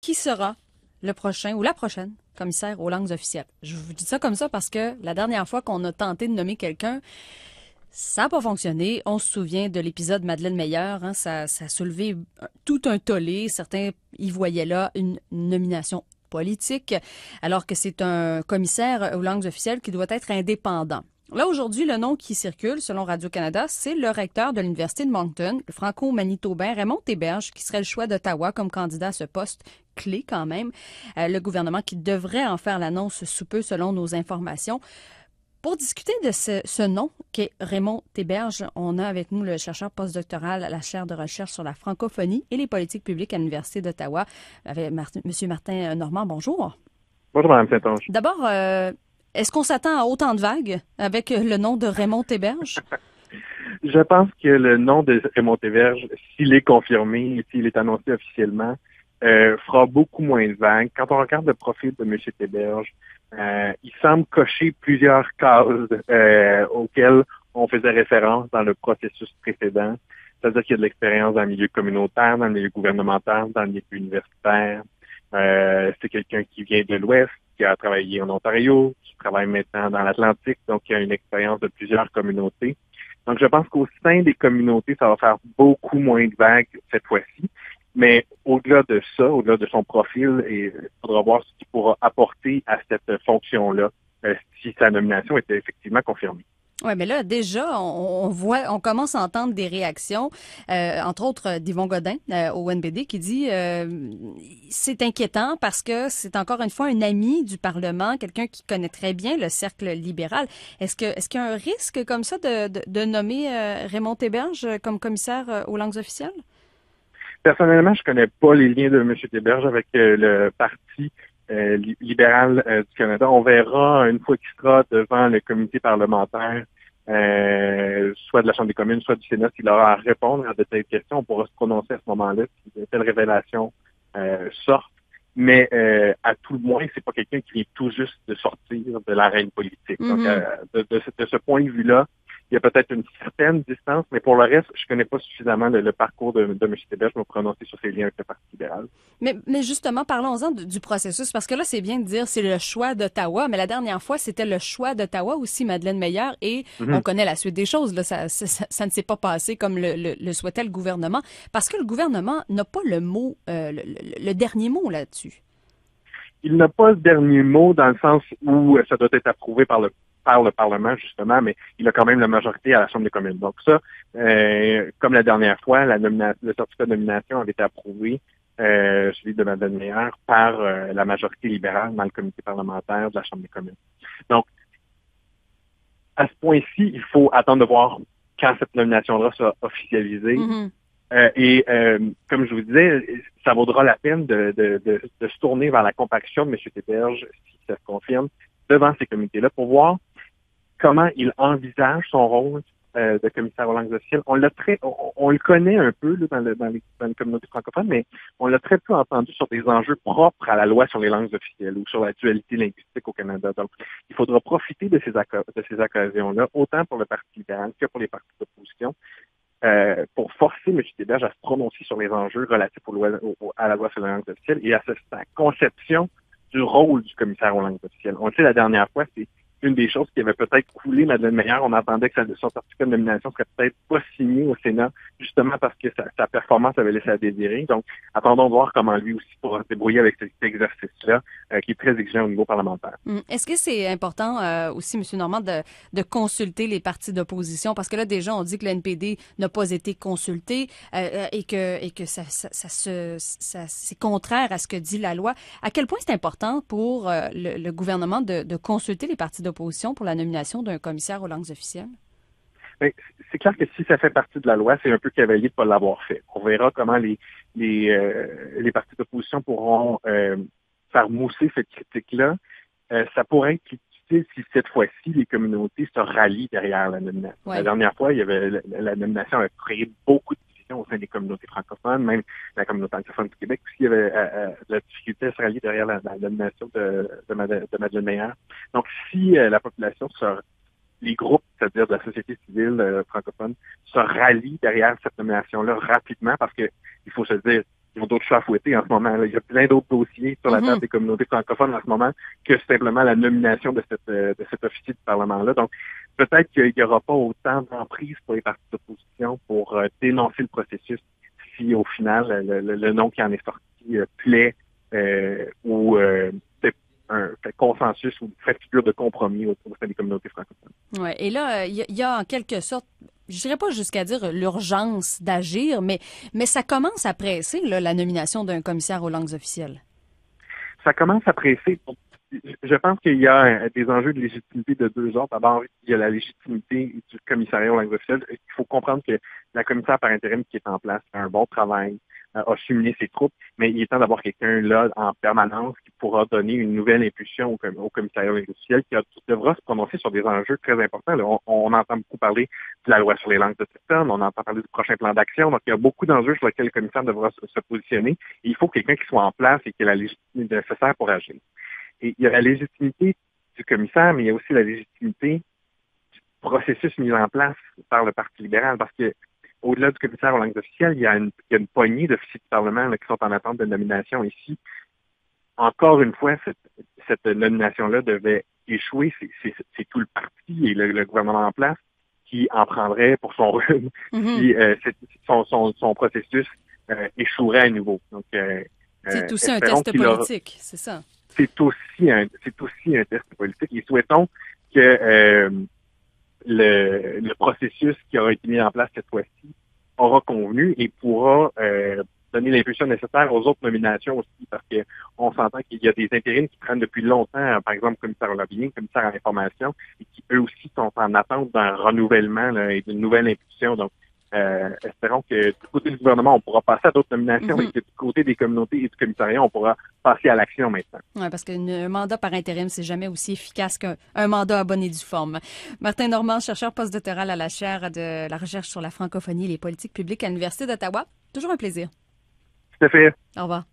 Qui sera le prochain ou la prochaine commissaire aux langues officielles? Je vous dis ça comme ça parce que la dernière fois qu'on a tenté de nommer quelqu'un, ça n'a pas fonctionné. On se souvient de l'épisode Madeleine Meyer, hein, ça a soulevé tout un tollé. Certains y voyaient là une nomination politique, alors que c'est un commissaire aux langues officielles qui doit être indépendant. Là, aujourd'hui, le nom qui circule, selon Radio-Canada, c'est le recteur de l'Université de Moncton, le franco-manitobain Raymond Théberge, qui serait le choix d'Ottawa comme candidat à ce poste clé quand même. Le gouvernement qui devrait en faire l'annonce sous peu, selon nos informations. Pour discuter de ce nom, qui est Raymond Théberge, on a avec nous le chercheur postdoctoral à la chaire de recherche sur la francophonie et les politiques publiques à l'Université d'Ottawa, avec M. Martin Normand. Bonjour. Bonjour, Mme Saint-Onge. D'abord, est-ce qu'on s'attend à autant de vagues avec le nom de Raymond Théberge? Je pense que le nom de Raymond Théberge, s'il est confirmé, s'il est annoncé officiellement, fera beaucoup moins de vagues. Quand on regarde le profil de M. Théberge, il semble cocher plusieurs cases auxquelles on faisait référence dans le processus précédent. C'est-à-dire qu'il y a de l'expérience dans le milieu communautaire, dans le milieu gouvernemental, dans le milieu universitaire. C'est quelqu'un qui vient de l'Ouest, qui a travaillé en Ontario, qui travaille maintenant dans l'Atlantique, donc qui a une expérience de plusieurs communautés. Donc, je pense qu'au sein des communautés, ça va faire beaucoup moins de vagues cette fois-ci. Mais au-delà de ça, au-delà de son profil, il faudra voir ce qu'il pourra apporter à cette fonction-là, si sa nomination était effectivement confirmée. Oui, mais là, déjà, on voit, on commence à entendre des réactions, entre autres d'Yvon Godin au NPD qui dit c'est inquiétant parce que c'est encore une fois un ami du Parlement, quelqu'un qui connaît très bien le cercle libéral. Est-ce qu'il y a un risque comme ça de nommer Raymond Théberge comme commissaire aux langues officielles? Personnellement, je connais pas les liens de M. Théberge avec le Parti libéral du Canada. On verra une fois qu'il sera devant le comité parlementaire, soit de la Chambre des communes, soit du Sénat, s'il aura à répondre à de telles questions. On pourra se prononcer à ce moment-là si de telles révélations sortent. Mais à tout le moins, c'est pas quelqu'un qui vient tout juste de sortir de l'arène politique. Donc, Mhm. de ce point de vue-là, il y a peut-être une certaine distance, mais pour le reste, je connais pas suffisamment le parcours de M. Tébet. Je me prononcer sur ses liens avec le Parti libéral. Mais justement, parlons-en du processus, parce que là, c'est bien de dire c'est le choix d'Ottawa, mais la dernière fois, c'était le choix d'Ottawa aussi, Madeleine Meyer, et on Mhm. connaît la suite des choses. Là, ça ne s'est pas passé comme le souhaitait le gouvernement, parce que le gouvernement n'a pas le mot, le dernier mot là-dessus. Il n'a pas le dernier mot dans le sens où ça doit être approuvé par le Parlement, justement, mais il a quand même la majorité à la Chambre des communes. Donc ça, comme la dernière fois, le certificat de nomination avait été approuvé, celui de Mme Meyer, par la majorité libérale dans le comité parlementaire de la Chambre des communes. Donc, à ce point-ci, il faut attendre de voir quand cette nomination-là sera officialisée. Mhm. Comme je vous disais, ça vaudra la peine de se tourner vers la compaction de M. Théberge, si ça se confirme, devant ces comités-là, pour voir comment il envisage son rôle de commissaire aux langues officielles. On le connaît un peu là, dans les communautés francophones, mais on l'a très peu entendu sur des enjeux propres à la loi sur les langues officielles ou sur la dualité linguistique au Canada. Donc, il faudra profiter de ces occasions-là, autant pour le Parti libéral que pour les partis d'opposition, pour forcer M. Théberge à se prononcer sur les enjeux relatifs à la loi sur les langues officielles et à sa conception du rôle du commissaire aux langues officielles. On le sait la dernière fois, c'est une des choses qui avait peut-être coulé Madeleine Meyer. On entendait que son certificat de nomination serait peut-être pas signé au Sénat, justement parce que sa performance avait laissé à désirer. Donc, attendons de voir comment lui aussi pourra se débrouiller avec cet exercice-là, qui est très exigeant au niveau parlementaire. Est-ce que c'est important aussi, M. Normand, de consulter les partis d'opposition? Parce que là, déjà, on dit que le NPD n'a pas été consulté et que c'est contraire à ce que dit la loi. À quel point c'est important pour le gouvernement de consulter les partis d'opposition pour la nomination d'un commissaire aux langues officielles? Mais c'est clair que si ça fait partie de la loi, c'est un peu cavalier de ne pas l'avoir fait. On verra comment les partis d'opposition pourront faire mousser cette critique-là. Ça pourrait être utile si cette fois-ci les communautés se rallient derrière la nomination. La Oui. dernière fois, il y avait la nomination avait créé beaucoup de divisions au sein des communautés francophones, même la communauté anglophone du Québec aussi, il y avait de la difficulté à se rallier derrière la nomination de Madeleine Meyer. Donc, si la population les groupes, c'est-à-dire de la société civile francophone, se rallient derrière cette nomination-là rapidement parce que il faut se dire, ont d'autres chats à fouetter en ce moment. Là. Il y a plein d'autres dossiers sur la table des communautés francophones en ce moment que simplement la nomination de cet officier du Parlement-là. Donc, peut-être qu'il n'y aura pas autant d'emprise pour les partis d'opposition pour dénoncer le processus si, au final, le nom qui en est sorti plaît ou fait consensus ou fait figure de compromis au sein des communautés francophones. Ouais. Et là, il y a en quelque sorte, je dirais pas jusqu'à dire l'urgence d'agir, mais ça commence à presser là, la nomination d'un commissaire aux langues officielles. Ça commence à presser. Je pense qu'il y a des enjeux de légitimité de deux ordres. D'abord, il y a la légitimité du commissariat aux langues officielles. Il faut comprendre que la commissaire par intérim qui est en place fait un bon travail, a cheminé ses troupes, mais il est temps d'avoir quelqu'un là en permanence qui pourra donner une nouvelle impulsion au commissariat aux langues officielles, qui devra se prononcer sur des enjeux très importants. Là, on entend beaucoup parler de la loi sur les langues autochtones, on entend parler du prochain plan d'action, donc il y a beaucoup d'enjeux sur lesquels le commissaire devra se positionner. Et il faut quelqu'un qui soit en place et qui ait la légitimité nécessaire pour agir. Et il y a la légitimité du commissaire, mais il y a aussi la légitimité du processus mis en place par le Parti libéral, parce que au-delà du commissaire aux langues officielles, il y a une poignée d'officiers du Parlement là, qui sont en attente de nomination ici. Encore une fois, cette nomination-là devait échouer. C'est tout le parti et le gouvernement en place qui en prendrait pour son rôle si son processus échouerait à nouveau. Donc, c'est aussi un test politique, c'est ça. C'est aussi un test politique. Et souhaitons que le processus qui aura été mis en place cette fois-ci aura convenu et pourra donner l'impulsion nécessaire aux autres nominations aussi, parce que on s'entend qu'il y a des intérims qui prennent depuis longtemps, par exemple, commissaire au lobbying, commissaire à l'information, et qui eux aussi sont en attente d'un renouvellement là, et d'une nouvelle impulsion. Donc, espérons que du côté du gouvernement, on pourra passer à d'autres nominations et que du côté des communautés et du commissariat, on pourra passer à l'action maintenant. Oui, parce qu'un mandat par intérim, c'est jamais aussi efficace qu'un mandat à bonne et due forme. Martin Normand, chercheur postdoctoral à la chaire de la recherche sur la francophonie et les politiques publiques à l'Université d'Ottawa. Toujours un plaisir. Tout à fait. Au revoir.